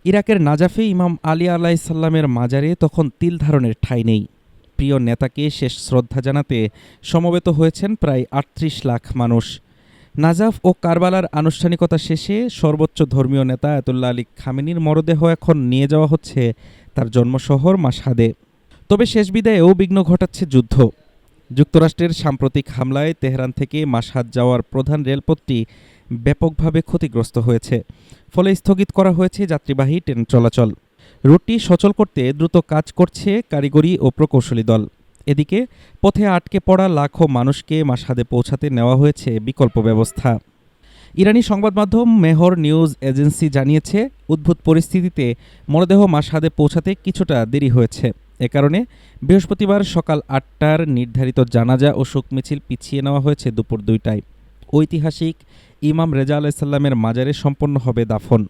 ইরাকের নাজাফে ইমাম আলী আলাইসাল্লামের মাজারে তখন তিল ধারণের ঠাঁই নেই। প্রিয় নেতাকে শেষ শ্রদ্ধা জানাতে সমবেত হয়েছেন প্রায় ৩৮ লাখ মানুষ। নাজাফ ও কারবালার আনুষ্ঠানিকতা শেষে সর্বোচ্চ ধর্মীয় নেতা আয়াতুল্লাহ আলী খামেনির মরদেহ এখন নিয়ে যাওয়া হচ্ছে তার জন্মশহর মাশহাদে। তবে শেষ বিদায়েও বিঘ্ন ঘটাচ্ছে যুদ্ধ। যুক্তরাষ্ট্রের সাম্প্রতিক হামলায় তেহরান থেকে মাশহাদ যাওয়ার প্রধান রেলপথটি ব্যাপকভাবে ক্ষতিগ্রস্ত হয়েছে। ফলে স্থগিত করা হয়েছে যাত্রীবাহী ট্রেন চলাচল। রুটটি সচল করতে দ্রুত কাজ করছে কারিগরি ও প্রকৌশলী দল। এদিকে পথে আটকে পড়া লাখো মানুষকে মাশহাদে পৌঁছাতে নেওয়া হয়েছে বিকল্প ব্যবস্থা। ইরানি সংবাদ মাধ্যম মেহর নিউজ এজেন্সি জানিয়েছে, উদ্ভূত পরিস্থিতিতে মরদেহ মাশহাদে পৌঁছাতে কিছুটা দেরি হয়েছে। এ কারণে বৃহস্পতিবার সকাল ৮টার নির্ধারিত জানাজা ও শোক মিছিল পিছিয়ে নেওয়া হয়েছে দুপুর ২টায়। ঐতিহাসিক ইমাম রেজা আলাইসাল্লামের মাজারে সম্পন্ন হবে দাফন,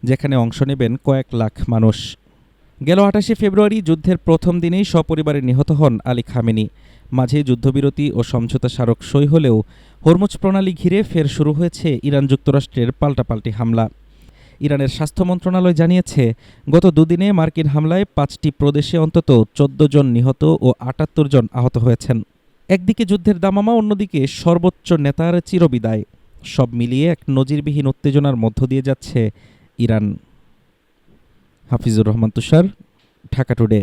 যেখানে অংশ নেবেন কয়েক লাখ মানুষ। গেল ২৮ ফেব্রুয়ারি যুদ্ধের প্রথম দিনেই সপরিবারে নিহত হন আলী খামেনি। মাঝে যুদ্ধবিরতি ও সমঝোতা স্মারক সই হলেও হরমুজ প্রণালী ঘিরে ফের শুরু হয়েছে ইরান যুক্তরাষ্ট্রের পাল্টাপাল্টি হামলা। ইরানের স্বাস্থ্য মন্ত্রণালয় জানিয়েছে, গত দুদিনে মার্কিন হামলায় ৫টি প্রদেশে অন্তত ১৪ জন নিহত ও ৭৮ জন আহত হয়েছেন। একদিকে যুদ্ধের দামামা, অন্যদিকে সর্বোচ্চ নেতার চিরবিদায়। সব মিলিয়ে এক নজিরবিহীন উত্তেজনার মধ্য দিয়ে যাচ্ছে ইরান। হাফিজুর রহমান তুষার, ঢাকা টুডে।